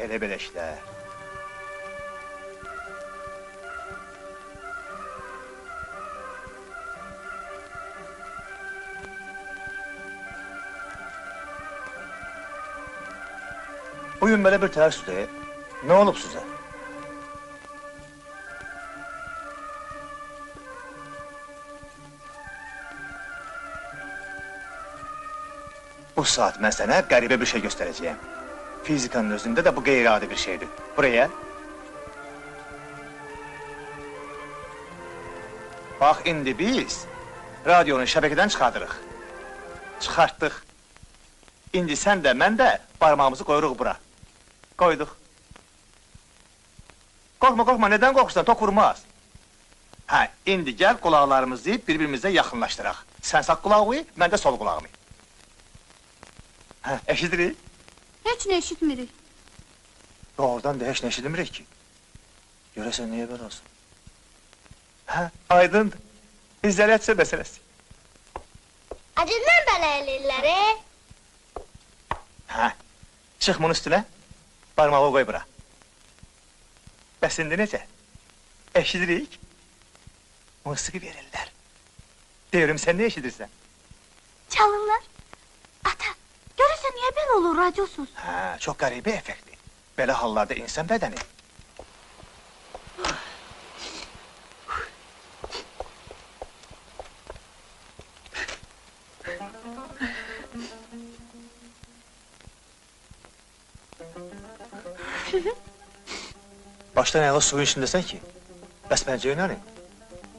Elə belə işlər. Bugün belə bir təəssüdür. Nə olub sizə? Bu saat mən sənə qəribə bir şey göstərəcəyəm. Fizikanın özündə də bu qeyri-adi bir şeydir. Buraya. Bax, indi biz radionu şəbəkədən çıxardırıq. Çıxartdıq. İndi sən də, mən də barmağımızı qoyuruq bura. Qoyduq. Qorxma, qorxma, nədən qorxursan? Tok vurmaz. Hə, indi gəl qulaqlarımızı bir-birimizə yaxınlaşdıraq. Sən sağ qulağını, mən də sol qulağımı. Hə, eşidirik? Heç nə eşitmirik. Doğrudan da heç nə eşitmirik ki. Görəsən niyə belə olsun? Hə, aydındır. İzləriyyətsə məsələsi. Acından belə eləyirlər, Hə, çıx bunun üstünə, barmağı qoy bura. Bəs indi necə? Eşidirik? Musiqi verirlər. Deyirəm, sən nə eşidirsən? Çalırlar. Ata, görürsən niyə belə olur, radiosuz? Hə, çox qəribə effektdir. Belə hallarda insan bədəni. Başdan ayağa suyun içindəsən ki, bəs pəncəyə nə?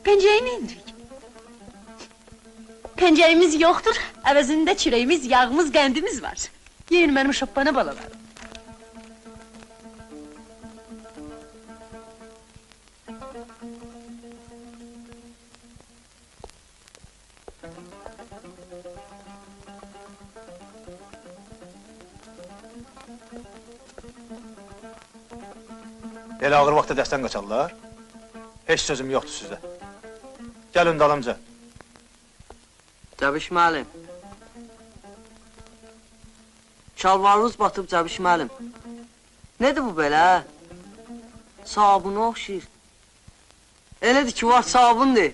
Pəncəyi neyindirik? Pəncəyimiz yoxdur, əvəzində çörəyimiz, yağımız, qəndimiz var. Yeyin mənim şoppana balalarım. Elə ağır vaxtda dəstən qaçarlar. Heç sözüm yoxdur sizə. Gəlin dalımca. Cəbiş müəllim. Şalvarınız batıb Cəbiş müəllim. Nədir bu belə? Sabuna oxşayır. Elədir ki, var sabundur.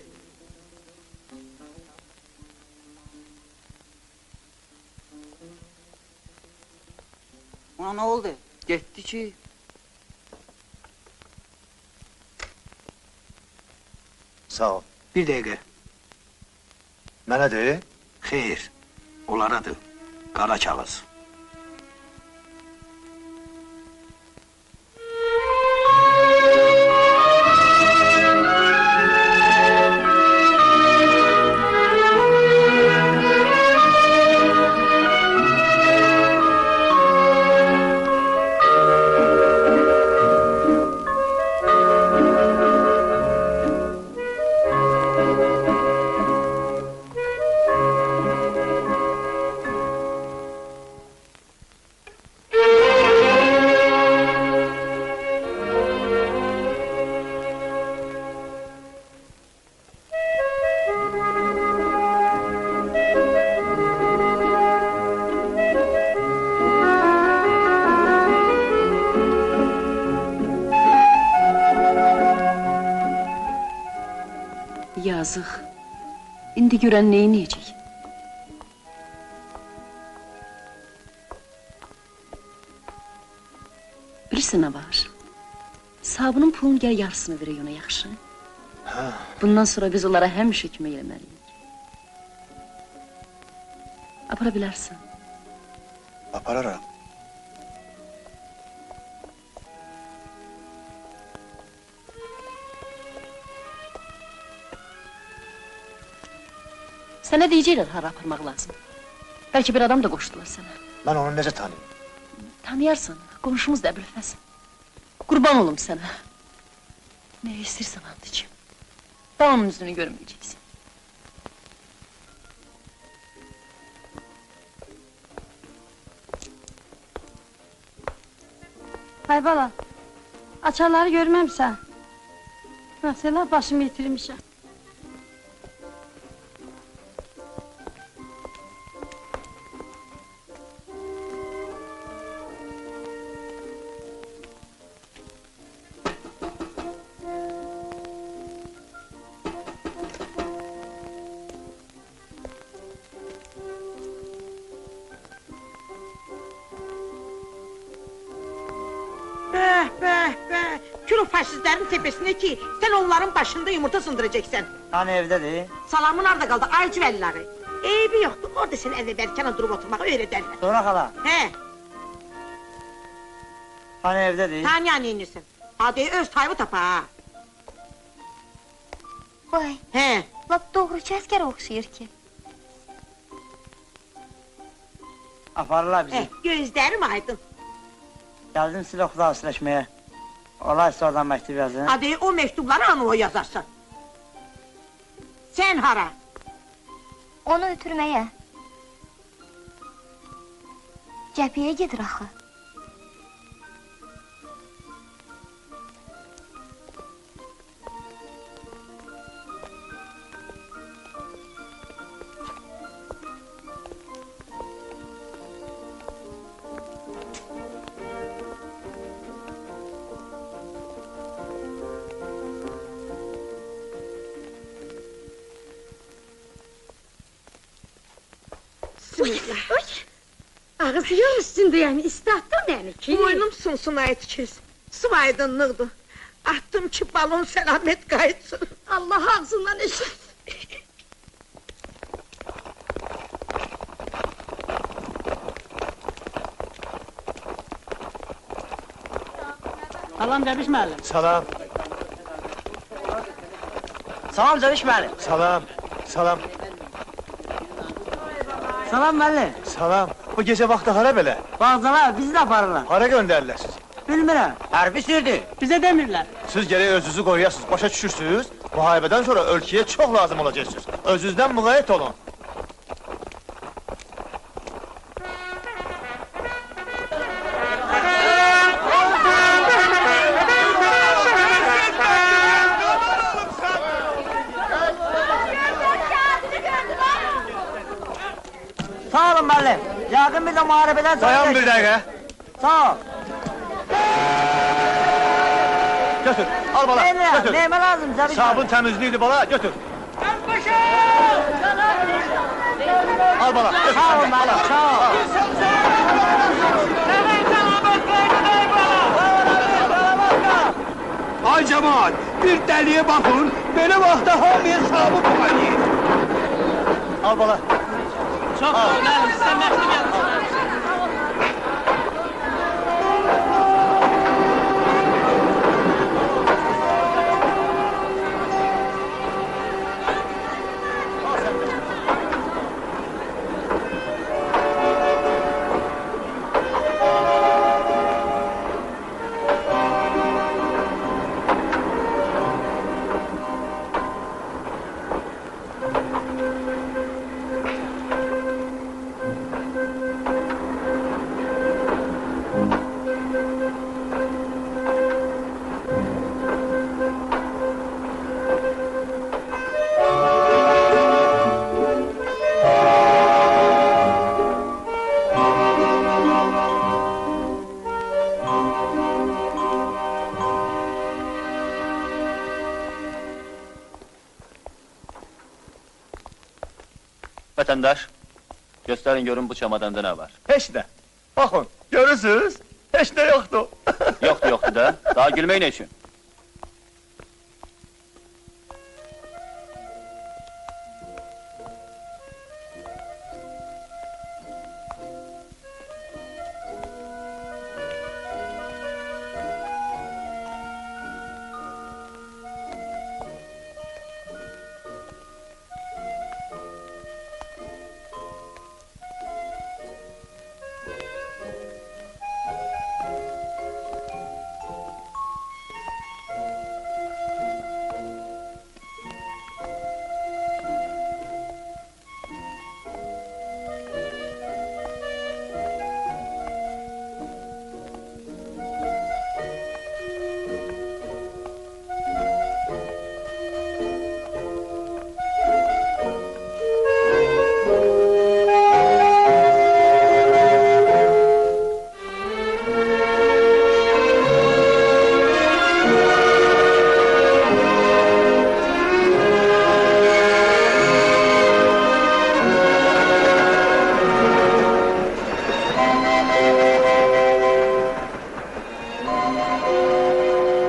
Ona nə oldu? Getdi ki. Sağ ol. Bir dəqiqə. Mənədir? Xeyr, onlaradır. Qara kağız. Yazıq, indi görən neyniyəcək? Bilirsən nə var? Sabunun pulun gəl yarısını verək ona, yaxşı? Bundan sonra biz onlara həmişə kömək eləməliyik. Apara bilərsən. Apararam. Sənə deyəcəklər hara aparmaq lazım. Bəlkə bir adam da qoşdular sənə. Mən onu necə tanıyım? Tanıyarsan, qonşumuz da Əbülfəz. Qurban olum sənə. Nə istəyirsən and içim. Daha onun üzünü görməyəcəksən. Ay bala, açarları görməmsən. Mesela başımı yitirmişəm. Kül o faşistlerin tepesine ki sen onların başında yumurta sındıracaksan. Hani evdedir? Salamın nerede kaldı aycıvelleri? Eybi yoktu, orada seni evde erken durup oturmak öğrederler. Sonra hala. He, Hani evdedir? Tanya neyinirsin? Hadi öz tayvı tapa ha. Vay, He, lap doğrucu əskər oxşayır ki. Aparırlar bizi. gözlerim aydın. Geldim silah okulda alışlaşmaya. Olaysa oradan mektup yazın. Hadi o mektupları anı o yazarsan. Sen hara? Onu ötürməyə. Cəbhəyə gedir axı. Ağzı yok üstünde yani, istattın beni ki. Boynum sunsun ayet kes. Su aydınlıqdı. Attım ki balon selamet kayıtsın. Allah ağzından eşit. Salam Cəbiş müəllim. Salam, Salam Cəbiş müəllim. salam, salam, Salam müəllim. salam. Bu gece vakti hara belə? Bağzalar bizi de aparırlar. Hara gönderirler sizi? Bilmirəm. Hərbi sürdü. Bize demirlər. Siz gerek özünüzü koruyasınız, başa düşürsünüz. Muharebeden sonra ülkeye çok lazım olacaksınız. Özünüzden mukayyet olun. Sağ olun müəllim. Yaqın bir de muharebeden sonra... Dayan bir dakika. Sağ ol. Götür, al bala, Neyme, götür. neyme lazım Cəbiş Sabun müəllim? temizliğiydi bala, götür. Al bala, götür. Sağ ol müəllim, sağ ol. Ay cemaat, bir deliye bakın, böyle vakti hamıya sabı koyayım. Al bala. Çok sağ ol müəllim, size mektup yazdım. Vatandaş, gösterin görün bu çamadanda ne var. Hiç de. Bakın, görürsünüz. Hiç de yoktu. Yoktu da, daha gülmeyin için.